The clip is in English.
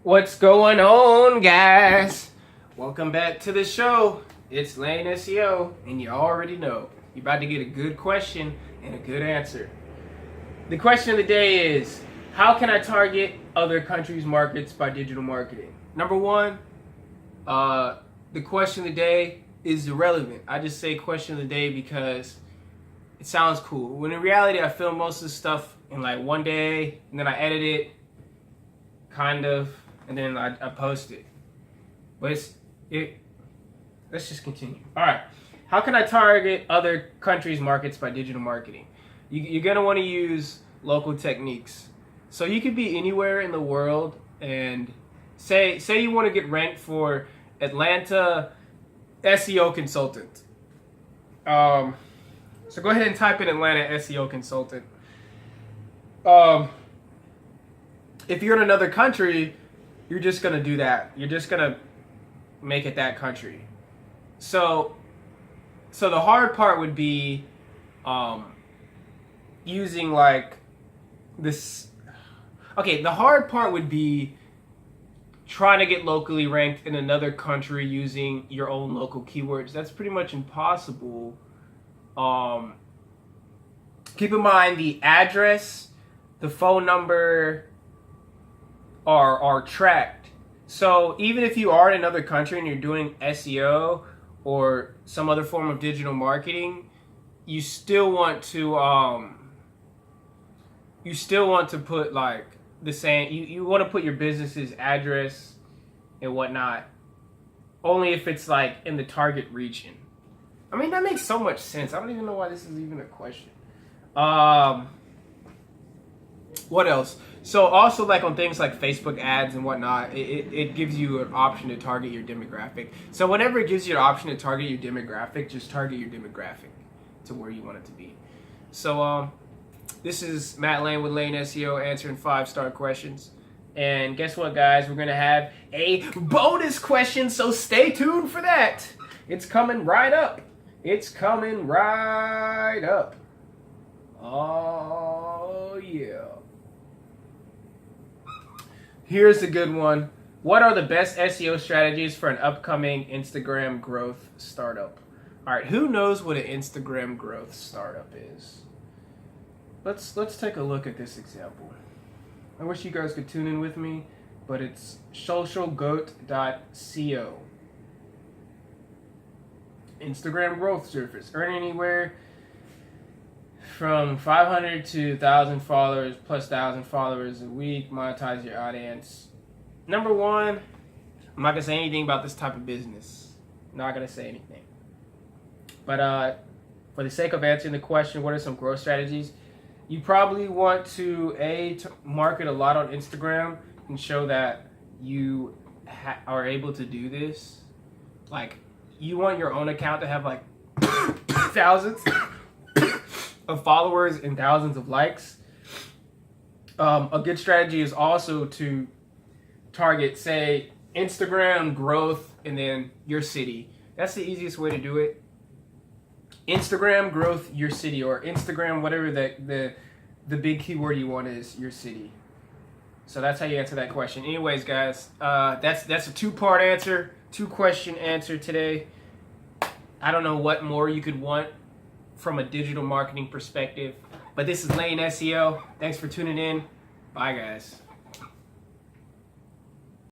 What's going on, guys? Welcome back to the show. It's Lane SEO, and you already know you're about to get a good question and a good answer. The question of the day is, how can I target other countries' markets by digital marketing? Number one, the question of the day is irrelevant. I just say question of the day because it sounds cool. When in reality, I film most of the stuff in like one day, and then I edit it, kind of, and then I post it. But let's just continue. All right. How can I target other countries' markets by digital marketing? You're going to want to use local techniques. So you could be anywhere in the world and say you want to get ranked for Atlanta SEO consultant. So go ahead and type in Atlanta SEO consultant. If you're in another country, you're just going to do that. You're just going to make it that country. So the hard part would be using like this. Okay, the hard part would be trying to get locally ranked in another country using your own local keywords. That's pretty much impossible. Keep in mind the address, the phone number are tracked. So even if you are in another country and you're doing SEO or some other form of digital marketing, you still want to put like the same. You want to put your business's address and whatnot, only if it's like in the target region. I mean, that makes so much sense. I don't even know why this is even a question. What else? So also like on things like Facebook ads and whatnot, it gives you an option to target your demographic. So whenever it gives you an option to target your demographic, just target your demographic to where you want it to be. So this is Matt Lane with Lane SEO answering 5-star questions. And guess what, guys? We're going to have a bonus question, so stay tuned for that. It's coming right up. It's coming right up. Oh, yeah. Here's a good one. What are the best SEO strategies for an upcoming Instagram growth startup? All right, who knows what an Instagram growth startup is? Let's take a look at this example. I wish you guys could tune in with me, but it's socialgoat.co. Instagram growth surface. Earn anywhere from 500 to 1,000 followers plus 1,000 followers a week. Monetize your audience. Number one, I'm not going to say anything about this type of business. Not going to say anything. But for the sake of answering the question, what are some growth strategies? You probably want to market a lot on Instagram and show that you are able to do this. Like, you want your own account to have like thousands of followers and thousands of likes. A good strategy is also to target, say, Instagram growth and then your city. That's the easiest way to do it. Instagram growth, your city, or Instagram, whatever the big keyword you want is, your city. So that's how you answer that question. Anyways, guys, that's a 2-part answer, 2-question answer today. I don't know what more you could want from a digital marketing perspective, but this is Lane SEO. Thanks for tuning in. Bye, guys.